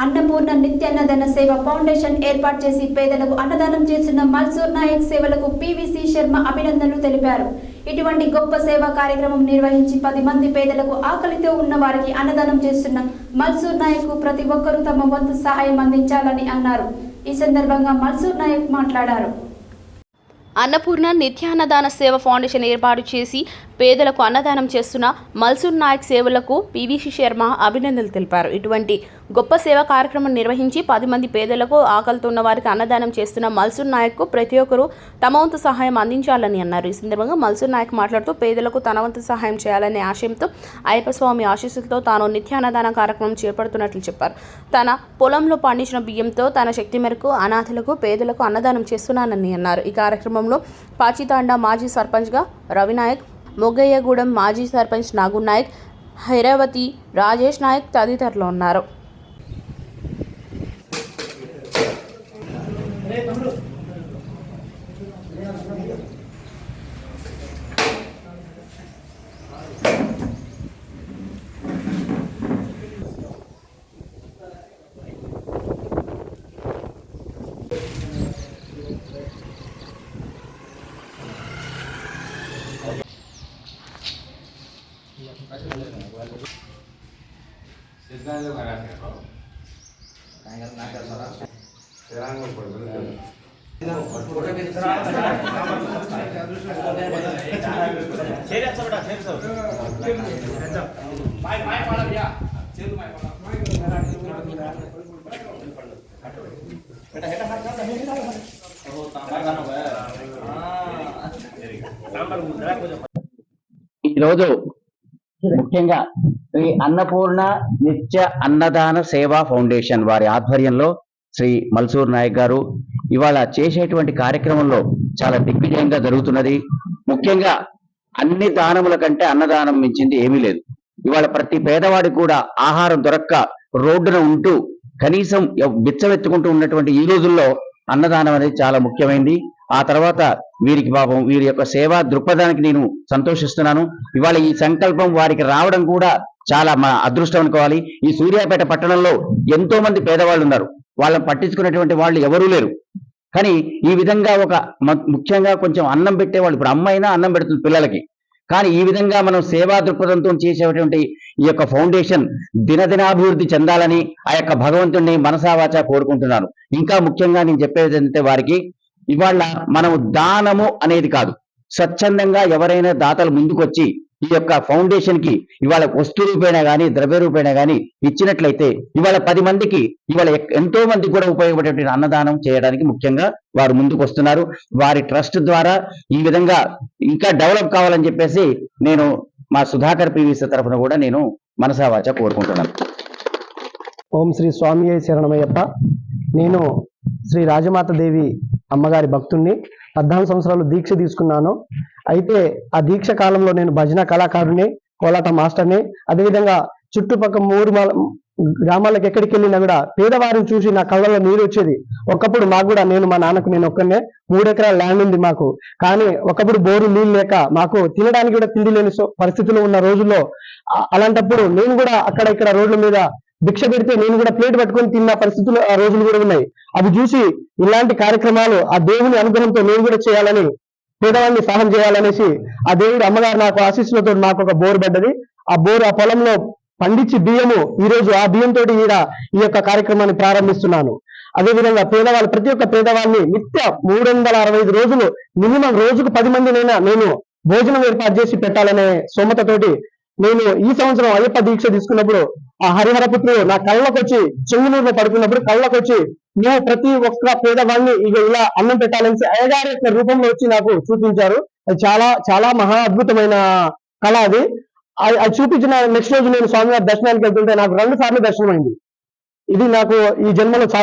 అన్నపూర్ణ నిత్యాన్నదాన సేవ ఫౌండేషన్ ఏర్పాటు చేసి పేదలకు అన్నదానం చేస్తున్న మల్సూర్ నాయక్ సేవలకు పివిసి శర్మ అభినందనలు తెలిపారు. ఇటువంటి గొప్ప సేవా కార్యక్రమం నిర్వహించి 10 మంది పేదలకు ఆకలితో ఉన్న వారికి అన్నదానం చేస్తున్న మల్సూర్ నాయక్ ప్రతి ఒక్కరూ తమ వంతు సహాయం అందించాలని అన్నారు. ఈ సందర్భంగా మల్సూర్ నాయక్ మాట్లాడారు. అన్నపూర్ణ నిత్యాన్నదాన సేవ ఫౌండేషన్ ఏర్పాటు చేసి పేదలకు అన్నదానం చేస్తున్న మల్సూర్ నాయక్ సేవలకు పివిసి శర్మ అభినందనలు తెలిపారు. ఇటువంటి గొప్ప సేవా కార్యక్రమం నిర్వహించి 10 మంది పేదలకు ఆకలితో ఉన్న వారికి అన్నదానం చేస్తున్న మల్సూర్ నాయక్కు ప్రతి ఒక్కరూ తమ వంతు సహాయం అందించాలని అన్నారు. ఈ సందర్భంగా మల్సూర్ నాయక్ మాట్లాడుతూ పేదలకు తన వంతు సహాయం చేయాలనే ఆశయంతో అయ్యప్ప స్వామి ఆశీస్సులతో తాను నిత్యాన్నదాన కార్యక్రమం చేపడుతున్నట్లు చెప్పారు. తన పొలంలో పండించిన బియ్యంతో తన శక్తి మేరకు అనాథలకు పేదలకు అన్నదానం చేస్తున్నానని అన్నారు. ఈ కార్యక్రమంలో పాచితాండా మాజీ సర్పంచ్గా రవినాయక్, మొగ్గయ్యగూడెం మాజీ సర్పంచ్ నాగు నాయక్, హైరావతి, రాజేష్ నాయక్ తదితరులు ఉన్నారు. ఈరోజు ముఖ్యంగా శ్రీ అన్నపూర్ణ నిత్య అన్నదాన సేవా ఫౌండేషన్ వారి ఆధ్వర్యంలో శ్రీ మల్సూర్ నాయక్ గారు ఇవాళ చేసేటువంటి కార్యక్రమంలో చాలా దిగ్విజయంగా జరుగుతున్నది. ముఖ్యంగా అన్ని దానముల కంటే అన్నదానం మించింది ఏమీ లేదు. ఇవాళ ప్రతి పేదవాడికి కూడా ఆహారం దొరక్క రోడ్డున ఉంటూ కనీసం బిచ్చవెత్తుకుంటూ ఉన్నటువంటి ఈ రోజుల్లో అన్నదానం అనేది చాలా ముఖ్యమైనది. ఆ తర్వాత వీరికి పాపం వీరి యొక్క సేవా దృక్పథానికి నేను సంతోషిస్తున్నాను. ఇవాళ ఈ సంకల్పం వారికి రావడం కూడా చాలా మా అదృష్టం అనుకోవాలి. ఈ సూర్యాపేట పట్టణంలో ఎంతో మంది పేదవాళ్ళు ఉన్నారు, వాళ్ళని పట్టించుకునేటువంటి వాళ్ళు ఎవరూ లేరు. కానీ ఈ విధంగా ఒక ముఖ్యంగా కొంచెం అన్నం పెట్టేవాళ్ళు, ఇప్పుడు అమ్మ అయినా అన్నం పెడుతుంది పిల్లలకి, కానీ ఈ విధంగా మనం సేవా దృక్పథంతో చేసేటువంటి ఈ యొక్క ఫౌండేషన్ దినదినాభివృద్ధి చెందాలని ఆ యొక్క భగవంతుడిని మనసావాచా కోరుకుంటున్నాను. ఇంకా ముఖ్యంగా నేను చెప్పేది ఏంటంటే వారికి ఇవాళ మనము దానము అనేది కాదు, స్వచ్ఛందంగా ఎవరైనా దాతలు ముందుకొచ్చి ఈ యొక్క ఫౌండేషన్ కి ఇవాళ వస్తు రూపేణా కానీ ద్రవ్య రూపేణా కానీ ఇచ్చినట్లయితే ఇవాళ 10 మందికి ఇవాళ ఎంతో మందికి కూడా ఉపయోగపడేటువంటి అన్నదానం చేయడానికి ముఖ్యంగా వారు ముందుకు వస్తున్నారు. వారి ట్రస్ట్ ద్వారా ఈ విధంగా ఇంకా డెవలప్ కావాలని చెప్పేసి నేను మా సుధాకర్ పివిసి తరఫున కూడా నేను మనసావాచ కోరుకుంటున్నాను. ఓం శ్రీ స్వామి శరణమయ్యప్ప. నేను శ్రీ రాజమాత దేవి అమ్మగారి భక్తుణ్ణి. 14 సంవత్సరాలు దీక్ష తీసుకున్నాను. అయితే ఆ దీక్ష కాలంలో నేను భజన కళాకారుని, కోలాట మాస్టర్ని, అదేవిధంగా చుట్టుపక్కల 3 గ్రామాలకు ఎక్కడికి వెళ్ళినా కూడా పేదవారిని చూసి నా కళ్ళలో నీరు వచ్చేది. ఒకప్పుడు మాకు కూడా నేను ఒక్కనే 3 ఎకరాల ల్యాండ్ ఉంది మాకు. కానీ ఒకప్పుడు బోరు నీళ్ళు లేక మాకు తినడానికి కూడా తిండి లేని పరిస్థితుల్లో ఉన్న రోజుల్లో అలాంటప్పుడు నేను కూడా అక్కడ ఇక్కడ రోడ్ల మీద భిక్ష పెడితే నేను కూడా ప్లేట్ పట్టుకొని తిన్న పరిస్థితులు ఆ రోజులు కూడా ఉన్నాయి. అవి చూసి ఇలాంటి కార్యక్రమాలు ఆ దేవుని అనుగ్రహంతో నేను కూడా చేయాలని, పేదవాళ్ళని సహాయం చేయాలనేసి ఆ దేవుడు అమ్మగారు నాకు ఆశీస్సులతో నాకు ఒక బోరు పడ్డది. ఆ పొలంలో పండించి బియ్యము ఈ రోజు ఆ బియ్యంతో ఈ యొక్క కార్యక్రమాన్ని ప్రారంభిస్తున్నాను. అదేవిధంగా పేదవాళ్ళు, ప్రతి ఒక్క పేదవాళ్ళని నిత్య 365 రోజులు మినిమం రోజుకు 10 మందినైనా నేను భోజనం ఏర్పాటు చేసి పెట్టాలనే సోమతతోటి నేను ఈ సంవత్సరం అయ్యప్ప దీక్ష తీసుకున్నప్పుడు ఆ హరిహరపుత్రుడు నా కళ్ళకొచ్చి చెంగునూరులో పడుకున్నప్పుడు కళ్ళకొచ్చి నువ్వు ప్రతి ఒక్క పేదవాళ్ళని ఇలా అన్నం పెట్టాలని అయ్యగారి యొక్క రూపంలో వచ్చి నాకు చూపించారు. అది చాలా చాలా మహా అద్భుతమైన కళ. అది చూపించిన నెక్స్ట్ రోజు నేను స్వామివారి దర్శనానికి వెళ్తుంటే నాకు 2 సార్లు దర్శనం అయింది. ఇది నాకు ఈ జన్మలో చాలా